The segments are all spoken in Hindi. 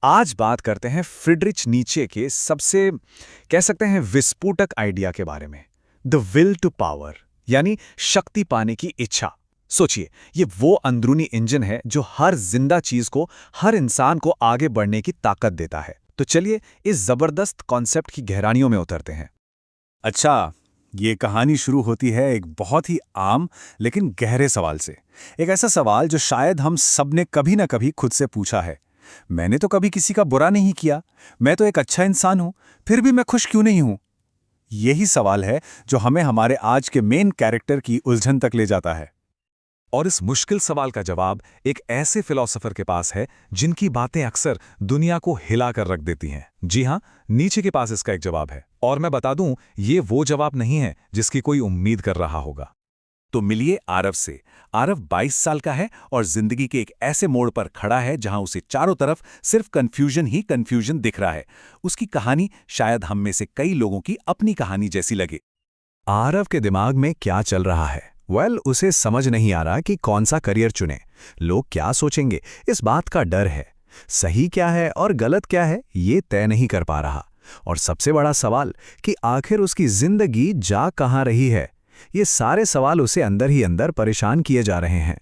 आज बात करते हैं फ्रिडरिच नीचे के सबसे कह सकते हैं विस्फोटक आइडिया के बारे में। द विल टू पावर, यानी शक्ति पाने की इच्छा। सोचिए, ये वो अंदरूनी इंजन है जो हर जिंदा चीज को, हर इंसान को आगे बढ़ने की ताकत देता है। तो चलिए इस जबरदस्त कॉन्सेप्ट की गहराइयों में उतरते हैं। अच्छा, ये कहानी शुरू होती है एक बहुत ही आम लेकिन गहरे सवाल से। एक ऐसा सवाल जो शायद हम सब ने कभी ना कभी खुद से पूछा है। मैंने तो कभी किसी का बुरा नहीं किया, मैं तो एक अच्छा इंसान हूं, फिर भी मैं खुश क्यों नहीं हूं? यही सवाल है जो हमें हमारे आज के मेन कैरेक्टर की उलझन तक ले जाता है। और इस मुश्किल सवाल का जवाब एक ऐसे फिलोसोफर के पास है जिनकी बातें अक्सर दुनिया को हिला कर रख देती हैं। जी हां, नीचे के पास इसका एक जवाब है। और मैं बता दूं, ये वो जवाब नहीं है जिसकी कोई उम्मीद कर रहा होगा। तो मिलिए आरव से। आरव 22 साल का है और जिंदगी के एक ऐसे मोड़ पर खड़ा है जहां उसे चारों तरफ सिर्फ कंफ्यूजन ही कंफ्यूजन दिख रहा है। उसकी कहानी शायद हम में से कई लोगों की अपनी कहानी जैसी लगे। आरव के दिमाग में क्या चल रहा है? उसे समझ नहीं आ रहा कि कौन सा करियर चुने। लोग क्या सोचेंगे, इस बात का डर है। सही क्या है और गलत क्या है, ये तय नहीं कर पा रहा। और सबसे बड़ा सवाल कि आखिर उसकी जिंदगी जा कहाँ रही है। ये सारे सवाल उसे अंदर ही अंदर परेशान किए जा रहे हैं।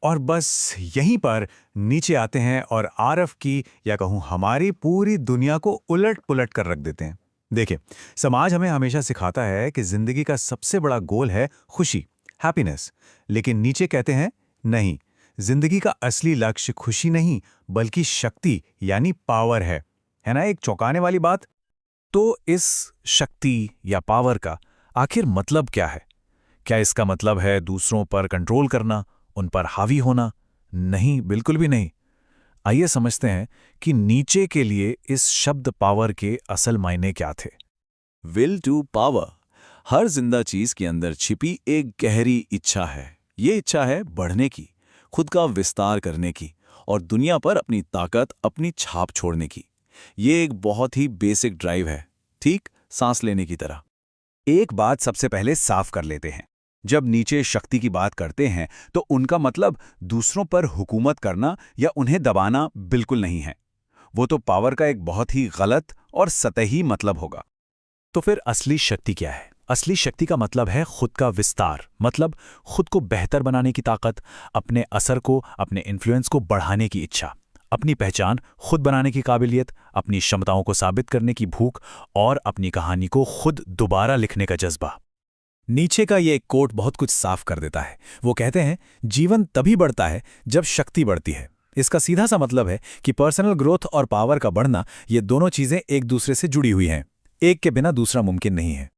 और बस यहीं पर नीचे आते हैं और आरव की, या कहूँ हमारी पूरी दुनिया को उलट पुलट कर रख देते हैं। देखिए, समाज हमें हमेशा सिखाता है कि जिंदगी का सबसे बड़ा गोल है खुशी, हैप्पीनेस। लेकिन नीचे कहते हैं नहीं, जिंदगी का असली लक्ष्य खुशी नहीं बल्कि शक्ति यानी पावर है ना? एक चौंकाने वाली बात। तो इस शक्ति या पावर का आखिर मतलब क्या है? क्या इसका मतलब है दूसरों पर कंट्रोल करना, उन पर हावी होना? नहीं, बिल्कुल भी नहीं। आइए समझते हैं कि नीचे के लिए इस शब्द पावर के असल मायने क्या थे। विल टू पावर, हर जिंदा चीज के अंदर छिपी एक गहरी इच्छा है। ये इच्छा है बढ़ने की, खुद का विस्तार करने की और दुनिया पर अपनी ताकत, अपनी छाप छोड़ने की। ये एक बहुत ही बेसिक ड्राइव है, ठीक सांस लेने की तरह। एक बात सबसे पहले साफ कर लेते हैं। जब नीचे शक्ति की बात करते हैं तो उनका मतलब दूसरों पर हुकूमत करना या उन्हें दबाना बिल्कुल नहीं है। वो तो पावर का एक बहुत ही गलत और सतही मतलब होगा। तो फिर असली शक्ति क्या है? असली शक्ति का मतलब है खुद का विस्तार, मतलब खुद को बेहतर बनाने की ताकत, अपने असर को, अपने इन्फ्लुएंस को बढ़ाने की इच्छा, अपनी पहचान खुद बनाने की काबिलियत, अपनी क्षमताओं को साबित करने की भूख और अपनी कहानी को खुद दोबारा लिखने का जज्बा। नीचे का ये एक कोट बहुत कुछ साफ कर देता है। वो कहते हैं, जीवन तभी बढ़ता है जब शक्ति बढ़ती है। इसका सीधा सा मतलब है कि पर्सनल ग्रोथ और पावर का बढ़ना, ये दोनों चीजें एक दूसरे से जुड़ी हुई हैं। एक के बिना दूसरा मुमकिन नहीं है।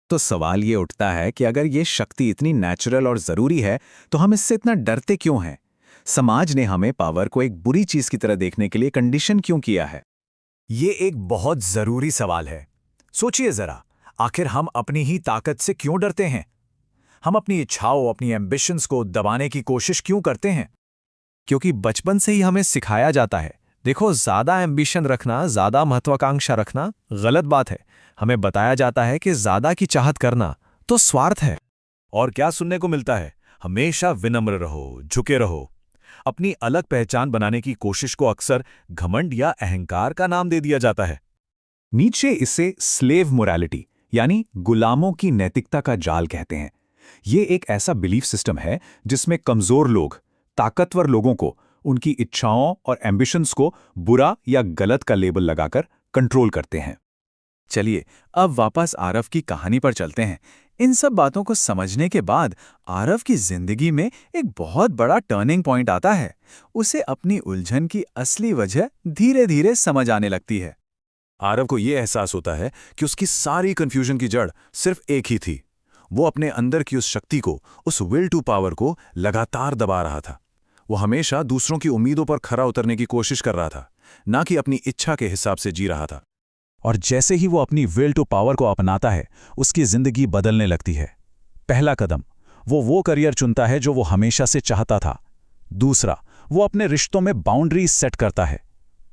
तो सवाल ये उठता है कि अगर ये शक्ति इतनी नेचुरल और जरूरी है तो हम इससे इतना डरते क्यों हैं? समाज ने हमें पावर को एक बुरी चीज की तरह देखने के लिए कंडीशन क्यों किया है? ये एक बहुत जरूरी सवाल है। सोचिए जरा, आखिर हम अपनी ही ताकत से क्यों डरते हैं? हम अपनी इच्छाओं, अपनी एम्बिशंस को दबाने की कोशिश क्यों करते हैं? क्योंकि बचपन से ही हमें सिखाया जाता है, देखो, ज्यादा एम्बिशन रखना, ज्यादा महत्वाकांक्षा रखना गलत बात है। हमें बताया जाता है कि ज्यादा की चाहत करना तो स्वार्थ है। और क्या सुनने को मिलता है? हमेशा विनम्र रहो, झुके रहो। अपनी अलग पहचान बनाने की कोशिश को अक्सर घमंड या अहंकार का नाम दे दिया जाता है। नीचे इसे स्लेव मोरालिटी यानी गुलामों की नैतिकता का जाल कहते हैं। ये एक ऐसा बिलीफ सिस्टम है जिसमें कमजोर लोग ताकतवर लोगों को उनकी इच्छाओं और एम्बिशंस को बुरा या गलत का लेबल लगाकर कंट्रोल करते हैं। चलिए अब वापस आरव की कहानी पर चलते हैं। इन सब बातों को समझने के बाद आरव की जिंदगी में एक बहुत बड़ा टर्निंग पॉइंट आता है। उसे अपनी उलझन की असली वजह धीरे धीरे समझ आने लगती है। आरव को यह एहसास होता है कि उसकी सारी कंफ्यूजन की जड़ सिर्फ एक ही थी। वो अपने अंदर की उस शक्ति को, उस विल टू पावर को लगातार दबा रहा था। वो हमेशा दूसरों की उम्मीदों पर खरा उतरने की कोशिश कर रहा था, ना कि अपनी इच्छा के हिसाब से जी रहा था। और जैसे ही वो अपनी विल टू पावर को अपनाता है, उसकी जिंदगी बदलने लगती है। पहला कदम, वो करियर चुनता है जो वो हमेशा से चाहता था। दूसरा, वो अपने रिश्तों में बाउंड्रीज सेट करता है।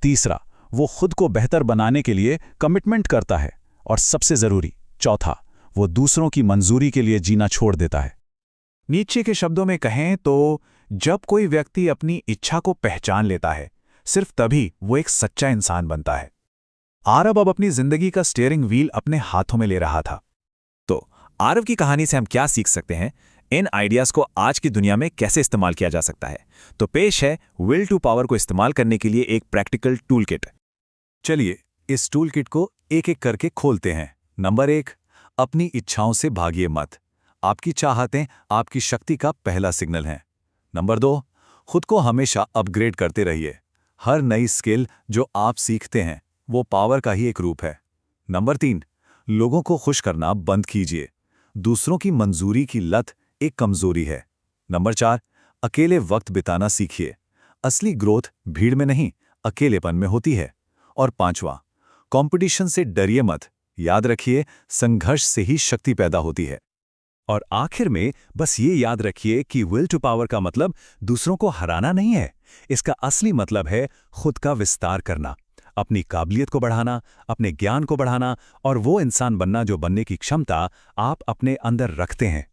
तीसरा, वो खुद को बेहतर बनाने के लिए कमिटमेंट करता है। और सबसे जरूरी, चौथा, वो दूसरों की मंजूरी के लिए जीना छोड़ देता है। नीचे के शब्दों में कहें तो जब कोई व्यक्ति अपनी इच्छा को पहचान लेता है, सिर्फ तभी वो एक सच्चा इंसान बनता है। आरव अब अपनी जिंदगी का स्टीयरिंग व्हील अपने हाथों में ले रहा था। तो आरव की कहानी से हम क्या सीख सकते हैं? इन आइडियाज को आज की दुनिया में कैसे इस्तेमाल किया जा सकता है? तो पेश है विल टू पावर को इस्तेमाल करने के लिए एक प्रैक्टिकल टूल किट। चलिए इस टूल किट को एक एक करके खोलते हैं। नंबर 1, अपनी इच्छाओं से भागिए मत। आपकी चाहतें आपकी शक्ति का पहला सिग्नल हैं। नंबर 2, खुद को हमेशा अपग्रेड करते रहिए। हर नई स्किल जो आप सीखते हैं वो पावर का ही एक रूप है। नंबर 3, लोगों को खुश करना बंद कीजिए। दूसरों की मंजूरी की लत एक कमजोरी है। नंबर 4, अकेले वक्त बिताना सीखिए। असली ग्रोथ भीड़ में नहीं, अकेलेपन में होती है। और 5वां, कंपटीशन से डरिए मत। याद रखिए, संघर्ष से ही शक्ति पैदा होती है। और आखिर में बस ये याद रखिए कि विल टू पावर का मतलब दूसरों को हराना नहीं है। इसका असली मतलब है खुद का विस्तार करना, अपनी काबिलियत को बढ़ाना, अपने ज्ञान को बढ़ाना और वो इंसान बनना जो बनने की क्षमता आप अपने अंदर रखते हैं।